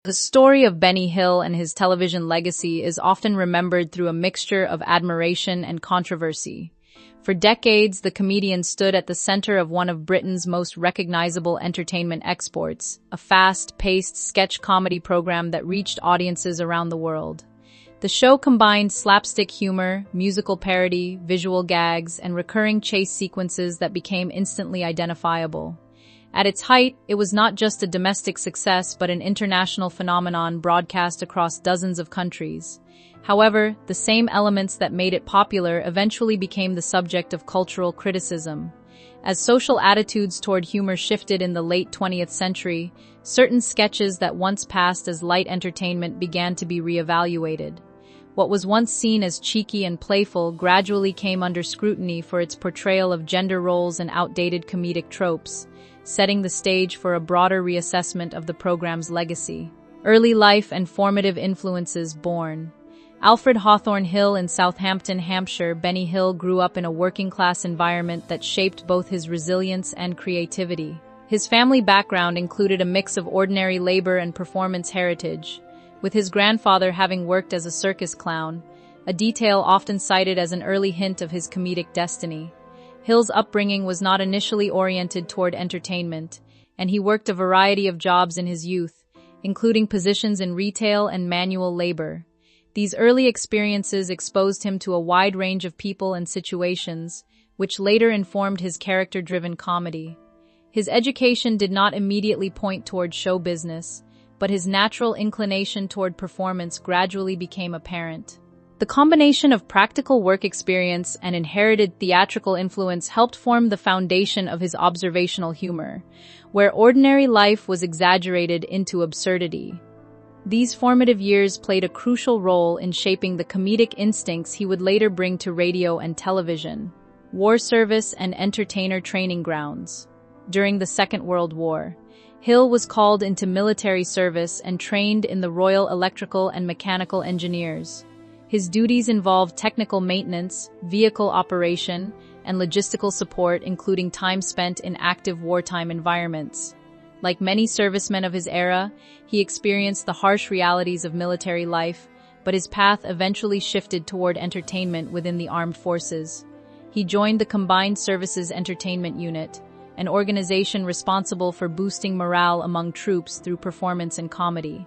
The story of Benny Hill and his television legacy is often remembered through a mixture of admiration and controversy. For decades, the comedian stood at the center of one of Britain's most recognizable entertainment exports, a fast-paced sketch comedy program that reached audiences around the world. The show combined slapstick humor, musical parody, visual gags, and recurring chase sequences that became instantly identifiable. At its height, it was not just a domestic success but an international phenomenon broadcast across dozens of countries. However, the same elements that made it popular eventually became the subject of cultural criticism. As social attitudes toward humor shifted in the late 20th century, certain sketches that once passed as light entertainment began to be reevaluated. What was once seen as cheeky and playful gradually came under scrutiny for its portrayal of gender roles and outdated comedic tropes, setting the stage for a broader reassessment of the program's legacy. Early life and formative influences born. Alfred Hawthorne Hill in Southampton, Hampshire, Benny Hill grew up in a working-class environment that shaped both his resilience and creativity. His family background included a mix of ordinary labor and performance heritage, with his grandfather having worked as a circus clown, a detail often cited as an early hint of his comedic destiny. Hill's upbringing was not initially oriented toward entertainment, and he worked a variety of jobs in his youth, including positions in retail and manual labor. These early experiences exposed him to a wide range of people and situations, which later informed his character-driven comedy. His education did not immediately point toward show business, but his natural inclination toward performance gradually became apparent. The combination of practical work experience and inherited theatrical influence helped form the foundation of his observational humor, where ordinary life was exaggerated into absurdity. These formative years played a crucial role in shaping the comedic instincts he would later bring to radio and television. War service and entertainer training grounds. During the Second World War, Hill was called into military service and trained in the Royal Electrical and Mechanical Engineers. His duties involved technical maintenance, vehicle operation, and logistical support, including time spent in active wartime environments. Like many servicemen of his era, he experienced the harsh realities of military life, but his path eventually shifted toward entertainment within the armed forces. He joined the Combined Services Entertainment Unit, an organization responsible for boosting morale among troops through performance and comedy.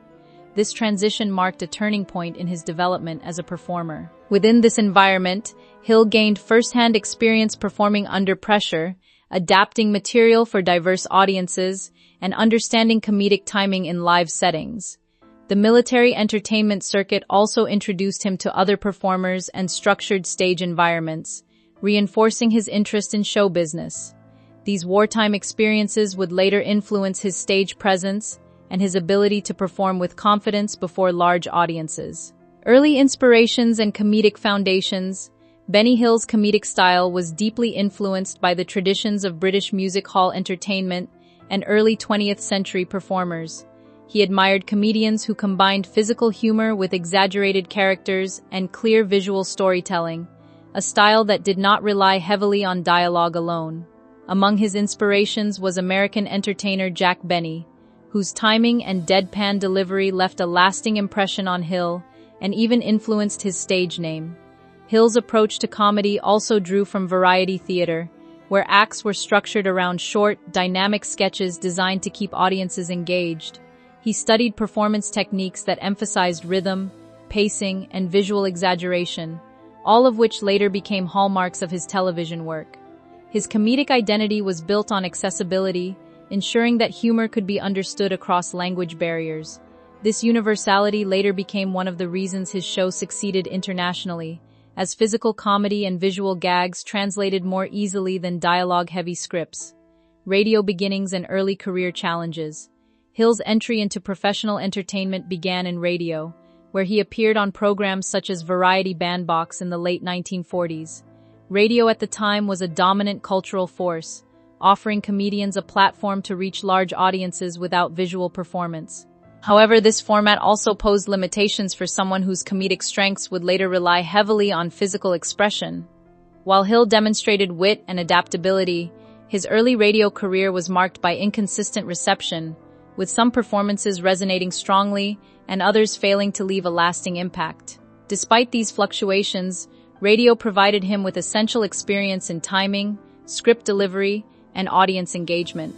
This transition marked a turning point in his development as a performer. Within this environment, Hill gained first-hand experience performing under pressure, adapting material for diverse audiences, and understanding comedic timing in live settings. The military entertainment circuit also introduced him to other performers and structured stage environments, reinforcing his interest in show business. These wartime experiences would later influence his stage presence and his ability to perform with confidence before large audiences. Early inspirations and comedic foundations. Benny Hill's comedic style was deeply influenced by the traditions of British music hall entertainment and early 20th century performers. He admired comedians who combined physical humor with exaggerated characters and clear visual storytelling, a style that did not rely heavily on dialogue alone. Among his inspirations was American entertainer Jack Benny, whose timing and deadpan delivery left a lasting impression on Hill and even influenced his stage name. Hill's approach to comedy also drew from variety theater, where acts were structured around short, dynamic sketches designed to keep audiences engaged. He studied performance techniques that emphasized rhythm, pacing, and visual exaggeration, all of which later became hallmarks of his television work. His comedic identity was built on accessibility, ensuring that humor could be understood across language barriers. This universality later became one of the reasons his show succeeded internationally, as physical comedy and visual gags translated more easily than dialogue-heavy scripts. Radio beginnings and early career challenges. Hill's entry into professional entertainment began in radio, where he appeared on programs such as Variety Bandbox in the late 1940s. Radio at the time was a dominant cultural force, offering comedians a platform to reach large audiences without visual performance. However, this format also posed limitations for someone whose comedic strengths would later rely heavily on physical expression. While Hill demonstrated wit and adaptability, his early radio career was marked by inconsistent reception, with some performances resonating strongly and others failing to leave a lasting impact. Despite these fluctuations, radio provided him with essential experience in timing, script delivery, and audience engagement.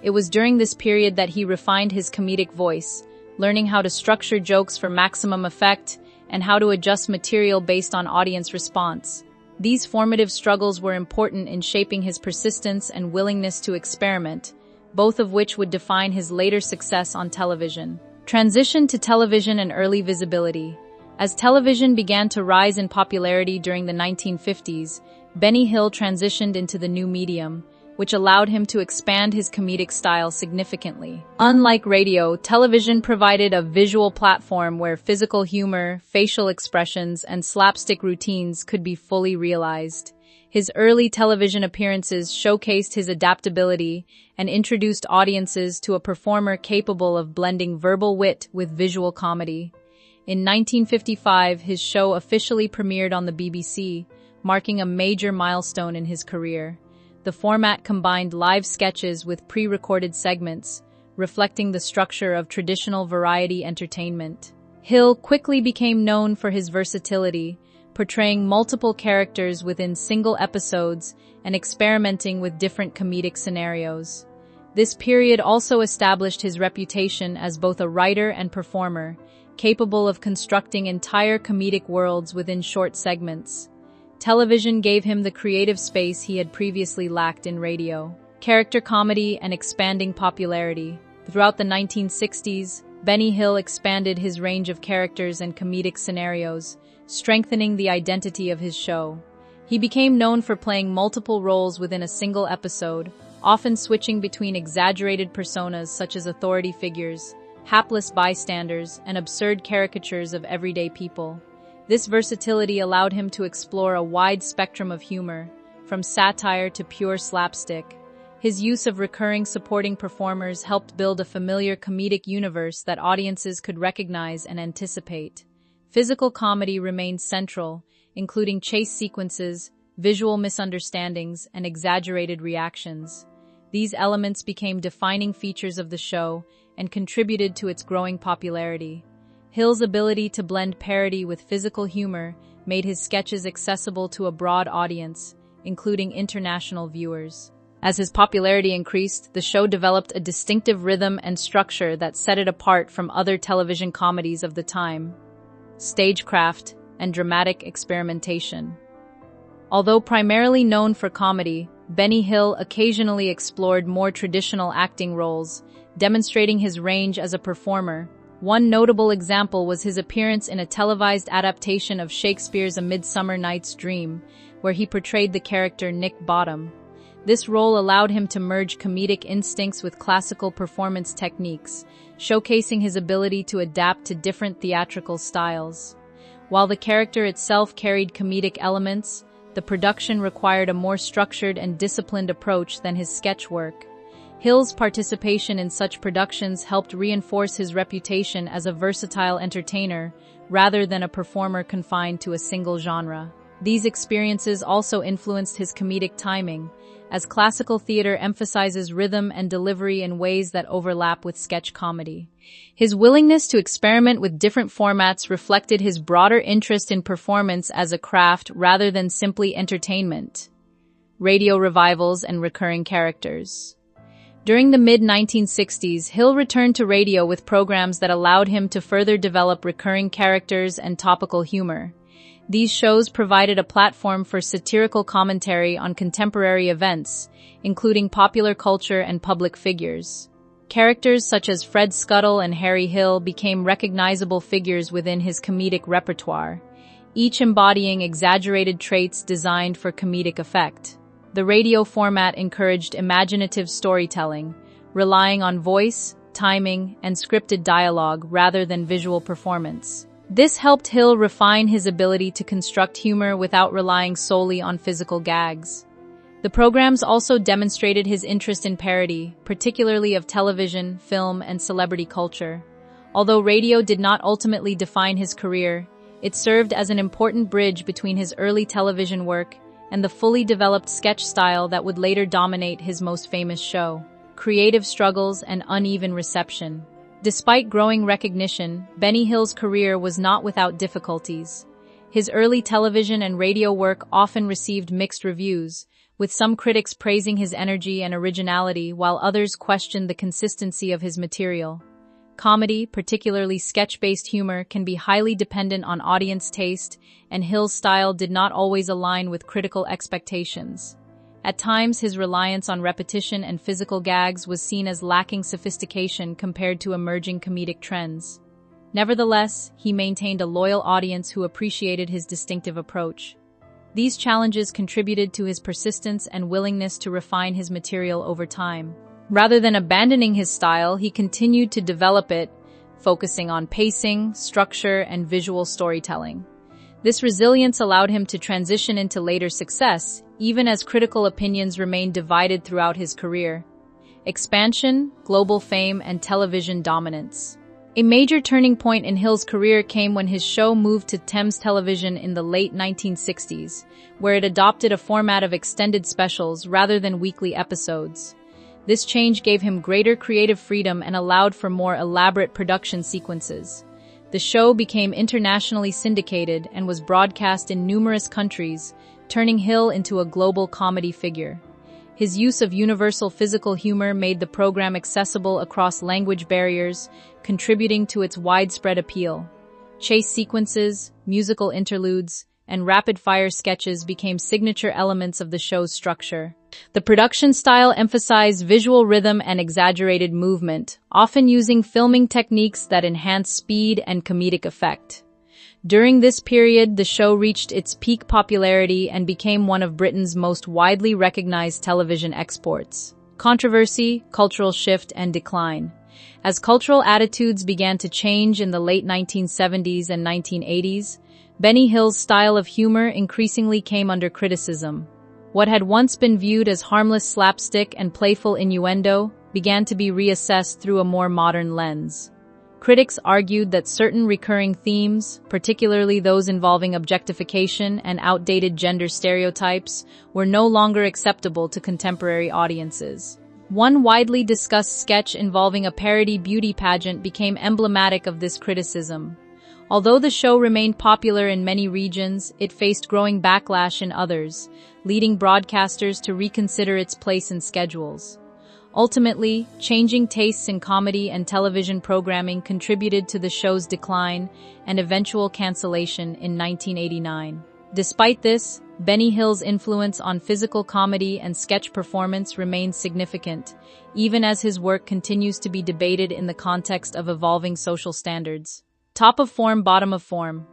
It was during this period that he refined his comedic voice, learning how to structure jokes for maximum effect and how to adjust material based on audience response. These formative struggles were important in shaping his persistence and willingness to experiment, both of which would define his later success on television. Transition to television and early visibility. As television began to rise in popularity during the 1950s, Benny Hill transitioned into the new medium, which allowed him to expand his comedic style significantly. Unlike radio, television provided a visual platform where physical humor, facial expressions, and slapstick routines could be fully realized. His early television appearances showcased his adaptability and introduced audiences to a performer capable of blending verbal wit with visual comedy. In 1955, his show officially premiered on the BBC, marking a major milestone in his career. The format combined live sketches with pre-recorded segments, reflecting the structure of traditional variety entertainment. Hill quickly became known for his versatility, portraying multiple characters within single episodes and experimenting with different comedic scenarios. This period also established his reputation as both a writer and performer, capable of constructing entire comedic worlds within short segments. Television gave him the creative space he had previously lacked in radio. Character comedy and expanding popularity. Throughout the 1960s, Benny Hill expanded his range of characters and comedic scenarios, strengthening the identity of his show. He became known for playing multiple roles within a single episode, often switching between exaggerated personas such as authority figures, hapless bystanders, and absurd caricatures of everyday people. This versatility allowed him to explore a wide spectrum of humor, from satire to pure slapstick. His use of recurring supporting performers helped build a familiar comedic universe that audiences could recognize and anticipate. Physical comedy remained central, including chase sequences, visual misunderstandings, and exaggerated reactions. These elements became defining features of the show and contributed to its growing popularity. Hill's ability to blend parody with physical humor made his sketches accessible to a broad audience, including international viewers. As his popularity increased, the show developed a distinctive rhythm and structure that set it apart from other television comedies of the time. Stagecraft and dramatic experimentation. Although primarily known for comedy, Benny Hill occasionally explored more traditional acting roles, demonstrating his range as a performer. One notable example was his appearance in a televised adaptation of Shakespeare's A Midsummer Night's Dream, where he portrayed the character Nick Bottom. This role allowed him to merge comedic instincts with classical performance techniques, showcasing his ability to adapt to different theatrical styles. While the character itself carried comedic elements, the production required a more structured and disciplined approach than his sketch work. Hill's participation in such productions helped reinforce his reputation as a versatile entertainer rather than a performer confined to a single genre. These experiences also influenced his comedic timing, as classical theater emphasizes rhythm and delivery in ways that overlap with sketch comedy. His willingness to experiment with different formats reflected his broader interest in performance as a craft rather than simply entertainment. Radio revivals and recurring characters. During the mid-1960s, Hill returned to radio with programs that allowed him to further develop recurring characters and topical humor. These shows provided a platform for satirical commentary on contemporary events, including popular culture and public figures. Characters such as Fred Scuttle and Harry Hill became recognizable figures within his comedic repertoire, each embodying exaggerated traits designed for comedic effect. The radio format encouraged imaginative storytelling, relying on voice, timing, and scripted dialogue rather than visual performance. This helped Hill refine his ability to construct humor without relying solely on physical gags. The programs also demonstrated his interest in parody, particularly of television, film, and celebrity culture. Although radio did not ultimately define his career, it served as an important bridge between his early television work and the fully developed sketch style that would later dominate his most famous show. creative struggles, and uneven reception. Despite growing recognition, Benny Hill's career was not without difficulties. His early television and radio work often received mixed reviews, with some critics praising his energy and originality while others questioned the consistency of his material. Comedy, particularly sketch-based humor, can be highly dependent on audience taste, and Hill's style did not always align with critical expectations. At times, his reliance on repetition and physical gags was seen as lacking sophistication compared to emerging comedic trends. Nevertheless, he maintained a loyal audience who appreciated his distinctive approach. These challenges contributed to his persistence and willingness to refine his material over time. Rather than abandoning his style, he continued to develop it, focusing on pacing, structure, and visual storytelling. This resilience allowed him to transition into later success, even as critical opinions remained divided throughout his career. Expansion, global fame, and television dominance. A major turning point in Hill's career came when his show moved to Thames Television in the late 1960s, where it adopted a format of extended specials rather than weekly episodes. This change gave him greater creative freedom and allowed for more elaborate production sequences. The show became internationally syndicated and was broadcast in numerous countries, turning Hill into a global comedy figure. His use of universal physical humor made the program accessible across language barriers, contributing to its widespread appeal. Chase sequences, musical interludes, and rapid-fire sketches became signature elements of the show's structure. The production style emphasized visual rhythm and exaggerated movement, often using filming techniques that enhance speed and comedic effect. During this period, the show reached its peak popularity and became one of Britain's most widely recognized television exports. Controversy, cultural shift, and decline. As cultural attitudes began to change in the late 1970s and 1980s, Benny Hill's style of humor increasingly came under criticism. What had once been viewed as harmless slapstick and playful innuendo began to be reassessed through a more modern lens. Critics argued that certain recurring themes, particularly those involving objectification and outdated gender stereotypes, were no longer acceptable to contemporary audiences. One widely discussed sketch involving a parody beauty pageant became emblematic of this criticism. Although the show remained popular in many regions, it faced growing backlash in others, leading broadcasters to reconsider its place in schedules. Ultimately, changing tastes in comedy and television programming contributed to the show's decline and eventual cancellation in 1989. Despite this, Benny Hill's influence on physical comedy and sketch performance remains significant, even as his work continues to be debated in the context of evolving social standards. Top of form, bottom of form.